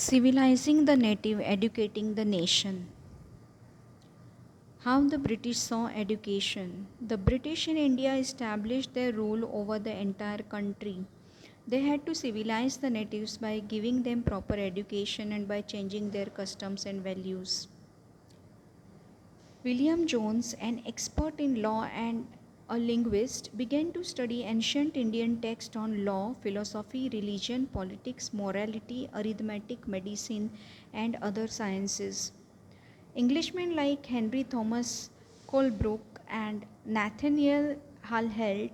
Civilizing the native, educating the nation. How the British saw education. The British in India established their rule over the entire country. They had to civilize the natives by giving them proper education and by changing their customs and values. William Jones, an expert in law and a linguist, began to study ancient Indian texts on law, philosophy, religion, politics, morality, arithmetic, medicine, and other sciences. Englishmen like Henry Thomas Colebrook and Nathaniel Halheld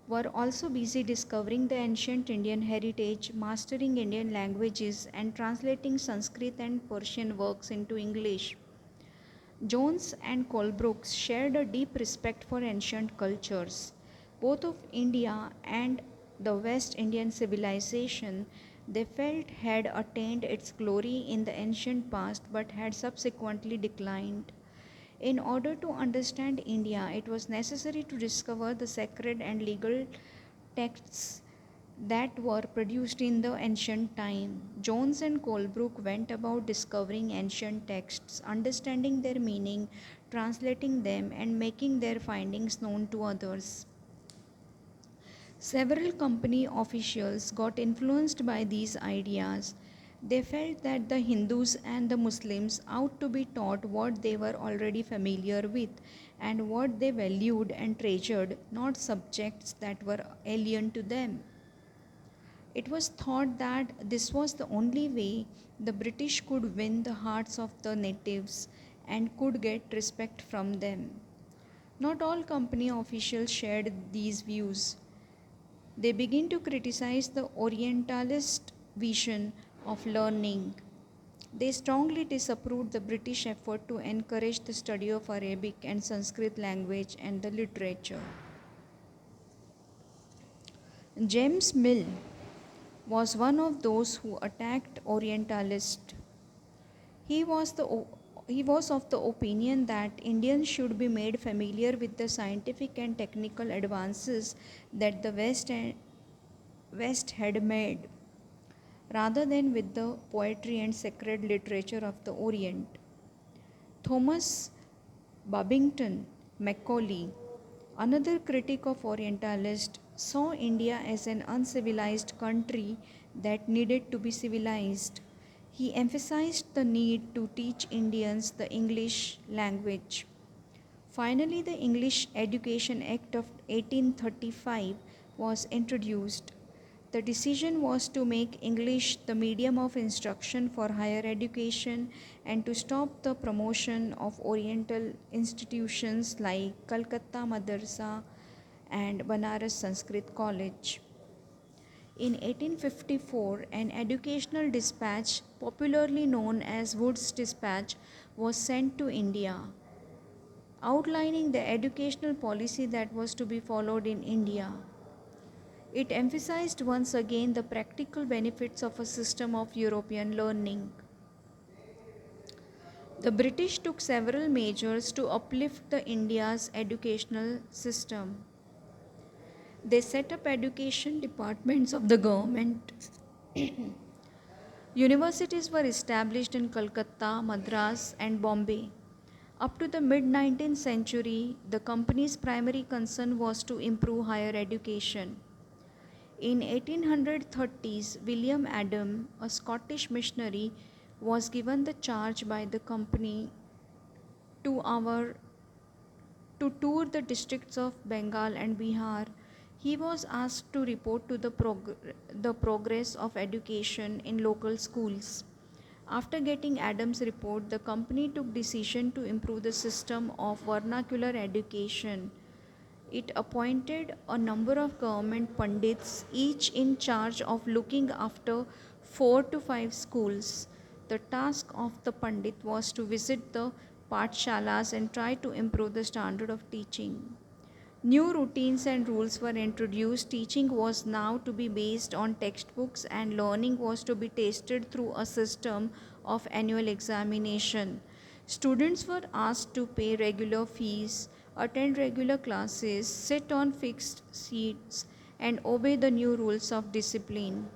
were also busy discovering the ancient Indian heritage, mastering Indian languages, and translating Sanskrit and Persian works into English. Jones and Colebrook shared a deep respect for ancient cultures, both of India and the West Indian civilization. They felt had attained its glory in the ancient past but had subsequently declined. In order to understand India, it was necessary to discover the sacred and legal texts that were produced in the ancient time. Jones and Colebrook went about discovering ancient texts, understanding their meaning, translating them, and making their findings known to others. Several company officials got influenced by these ideas. They felt that the Hindus and the Muslims ought to be taught what they were already familiar with and what they valued and treasured, not subjects that were alien to them. It was thought that this was the only way the British could win the hearts of the natives and could get respect from them. Not all company officials shared these views. They began to criticize the Orientalist vision of learning. They strongly disapproved the British effort to encourage the study of Arabic and Sanskrit language and the literature. James Mill was one of those who attacked Orientalists. He was, he was of the opinion that Indians should be made familiar with the scientific and technical advances that the West had made, rather than with the poetry and sacred literature of the Orient. Thomas Babington Macaulay, another critic of Orientalists, saw India as an uncivilized country that needed to be civilized. He emphasized the need to teach Indians the English language. Finally, the English Education Act of 1835 was introduced. The decision was to make English the medium of instruction for higher education and to stop the promotion of Oriental institutions like Calcutta Madrasa and Banaras Sanskrit College. In 1854, an educational dispatch, popularly known as Wood's Dispatch, was sent to India, outlining the educational policy that was to be followed in India. It emphasized once again the practical benefits of a system of European learning. The British took several measures to uplift the India's educational system. They set up education departments of the government. Universities were established in Calcutta, Madras, and Bombay. Up to the mid 19th century, the company's primary concern was to improve higher education. In 1830s, William Adam, a Scottish missionary, was given the charge by the company to, to tour the districts of Bengal and Bihar. He was asked to report to the progress of education in local schools. After getting Adams' report, the company took decision to improve the system of vernacular education. It appointed a number of government pundits, each in charge of looking after 4 to 5 schools. The task of the pandit was to visit the pathshalas and try to improve the standard of teaching. New routines and rules were introduced. Teaching was now to be based on textbooks and learning was to be tested through a system of annual examination. Students were asked to pay regular fees, attend regular classes, sit on fixed seats, and obey the new rules of discipline.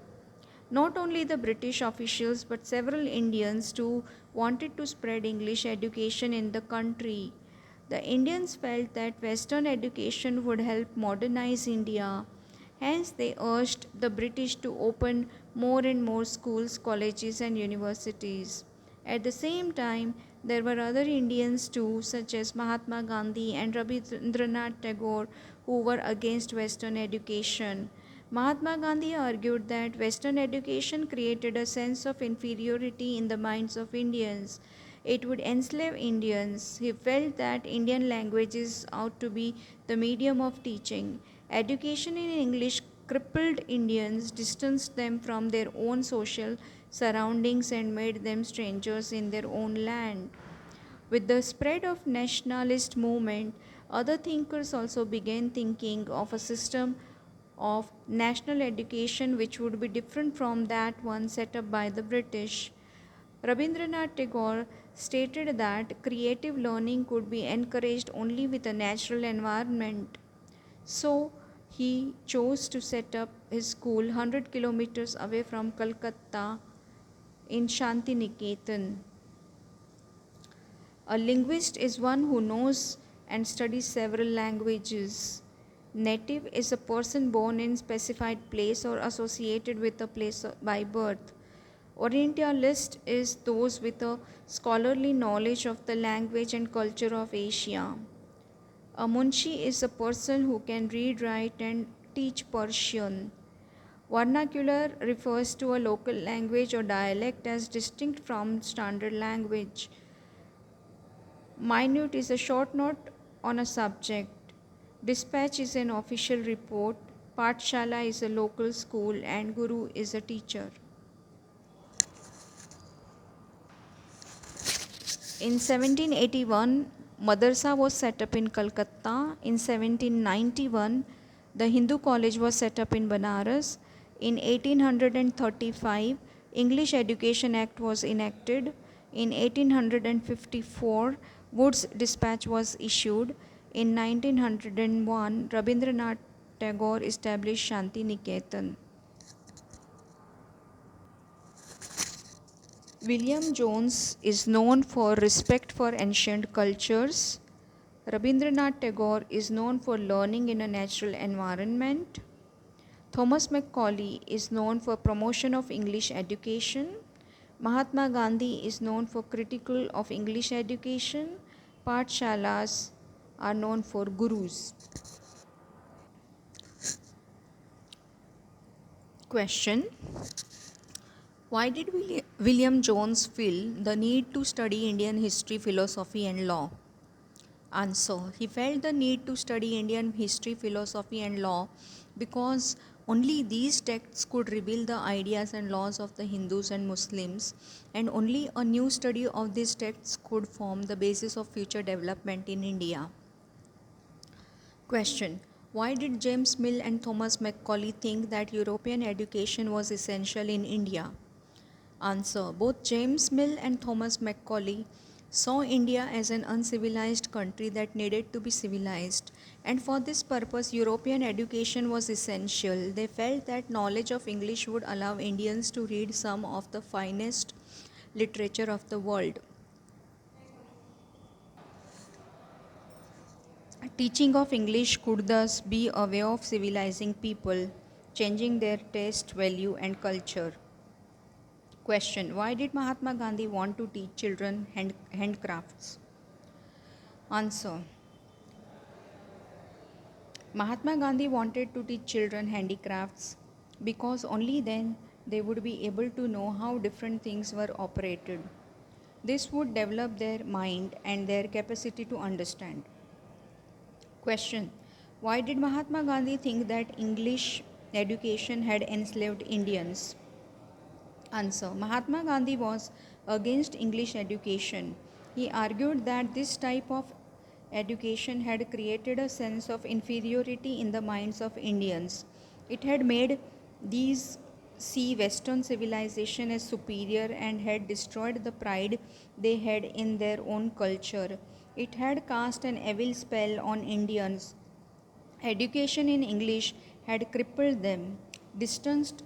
Not only the British officials but several Indians too wanted to spread English education in the country. The Indians felt that Western education would help modernize India. Hence, they urged the British to open more and more schools, colleges, and universities. At the same time, there were other Indians too, such as Mahatma Gandhi and Rabindranath Tagore, who were against Western education. Mahatma Gandhi argued that Western education created a sense of inferiority in the minds of Indians. It would enslave Indians. He felt that Indian languages ought to be the medium of teaching. Education in English crippled Indians, distanced them from their own social surroundings, and made them strangers in their own land. With the spread of nationalist movement, other thinkers also began thinking of a system of national education which would be different from that one set up by the British. Rabindranath Tagore stated that creative learning could be encouraged only with a natural environment. So, he chose to set up his school 100 kilometers away from Calcutta in Shantiniketan. A linguist is one who knows and studies several languages. Native is a person born in specified place or associated with a place by birth. Orientalist is those with a scholarly knowledge of the language and culture of Asia. A munshi is a person who can read, write, and teach Persian. Vernacular refers to a local language or dialect as distinct from standard language. Minute is a short note on a subject. Dispatch is an official report. Pathshala is a local school, and Guru is a teacher. In 1781, Madrasa was set up in Calcutta. In 1791, the Hindu College was set up in Banaras. In 1835, English Education Act was enacted. In 1854, Wood's Dispatch was issued. In 1901, Rabindranath Tagore established Shanti Niketan. William Jones is known for respect for ancient cultures. Rabindranath Tagore is known for learning in a natural environment. Thomas Macaulay is known for promotion of English education. Mahatma Gandhi is known for critical of English education. Pathshalas are known for gurus. Question: why did William Jones feel the need to study Indian history, philosophy, and law? Answer: he felt the need to study Indian history, philosophy, and law because only these texts could reveal the ideas and laws of the Hindus and Muslims, and only a new study of these texts could form the basis of future development in India. Question: why did James Mill and Thomas Macaulay think that European education was essential in India? Answer: both James Mill and Thomas Macaulay saw India as an uncivilized country that needed to be civilized, and for this purpose European education was essential. They felt that knowledge of English would allow Indians to read some of the finest literature of the world. Teaching of English could thus be a way of civilizing people, changing their taste, value, and culture. Question: why did Mahatma Gandhi want to teach children handcrafts? Answer: Mahatma Gandhi wanted to teach children handicrafts because only then they would be able to know how different things were operated. This would develop their mind and their capacity to understand. Question: why did Mahatma Gandhi think that English education had enslaved Indians? Answer: Mahatma Gandhi was against English education. He argued that this type of education had created a sense of inferiority in the minds of Indians. It had made these see Western civilization as superior and had destroyed the pride they had in their own culture. It had cast an evil spell on Indians. Education in English had crippled them, distanced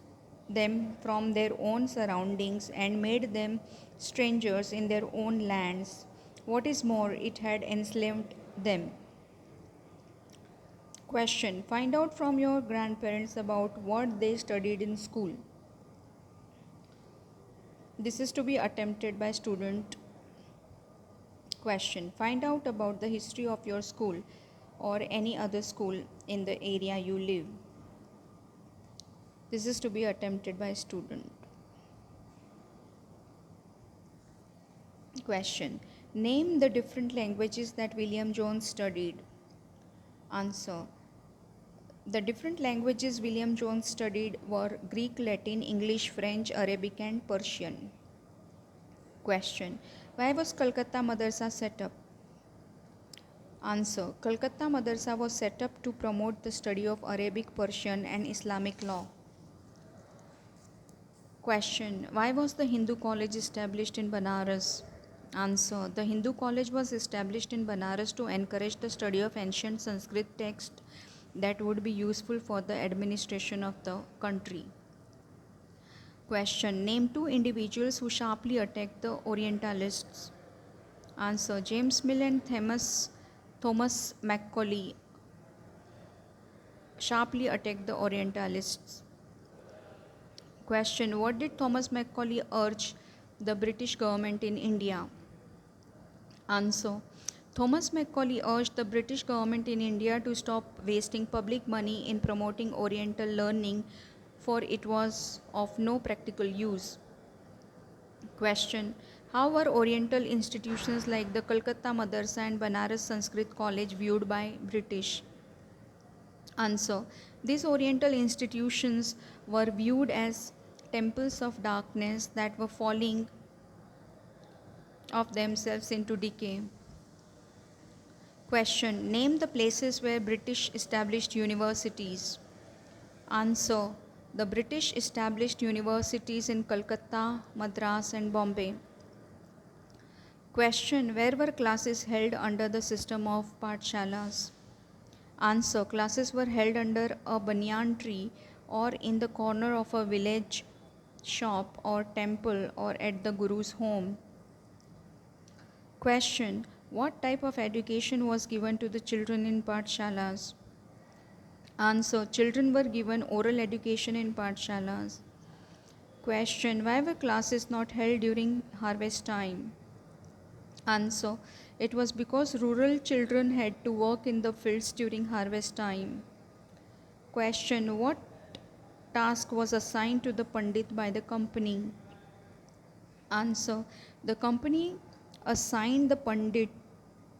them from their own surroundings and made them strangers in their own lands. What is more, it had enslaved them. Question: find out from your grandparents about what they studied in school. This is to be attempted by student. Question: find out about the history of your school or any other school in the area you live. This is to be attempted by student. Question: name the different languages that William Jones studied. Answer: the different languages William Jones studied were Greek, Latin, English, French, Arabic, and Persian. Question: why was Calcutta Madrasa set up? Answer: Calcutta Madrasa was set up to promote the study of Arabic, Persian, and Islamic law. Question: why was the Hindu college established in Banaras? Answer: the Hindu college was established in Banaras to encourage the study of ancient Sanskrit texts that would be useful for the administration of the country. Question: name two individuals who sharply attacked the Orientalists. Answer: James Mill and Thomas Macaulay sharply attacked the Orientalists. Question: what did Thomas Macaulay urge the British government in India? Answer: Thomas Macaulay urged the British government in India to stop wasting public money in promoting Oriental learning, for it was of no practical use. Question: how were Oriental institutions like the Calcutta Madrasa and Banaras Sanskrit College viewed by British? Answer: these Oriental institutions were viewed as temples of darkness that were falling of themselves into decay. Question: name the places where British established universities. Answer: the British established universities in Calcutta, Madras, and Bombay. Question: where were classes held under the system of pathshalas? Answer: classes were held under a banyan tree or in the corner of a village shop or temple or at the Guru's home. Question: what type of education was given to the children in pathshalas? Answer: children were given oral education in pathshalas. Question: why were classes not held during harvest time? Answer: it was because rural children had to work in the fields during harvest time. Question: what task was assigned to the Pandit by the company? Answer: the company assigned the Pandit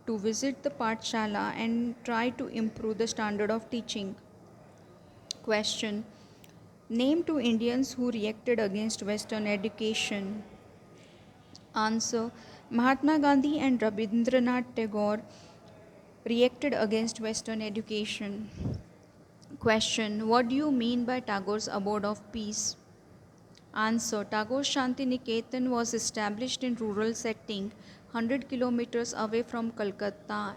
to visit the Pathshala and try to improve the standard of teaching. Question: name two Indians who reacted against Western education. Answer: Mahatma Gandhi and Rabindranath Tagore reacted against Western education. Question: what do you mean by Tagore's abode of peace? Answer: Tagore's Shanti Niketan was established in rural setting 100 kilometers away from Calcutta.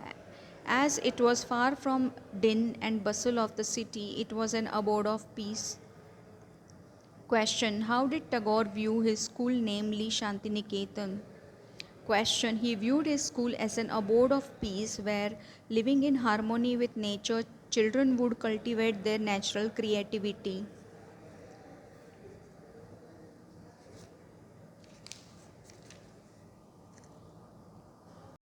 As it was far from din and bustle of the city, it was an abode of peace. Question: how did Tagore view his school, namely Shanti Niketan? Question: he viewed his school as an abode of peace where, living in harmony with nature, children would cultivate their natural creativity.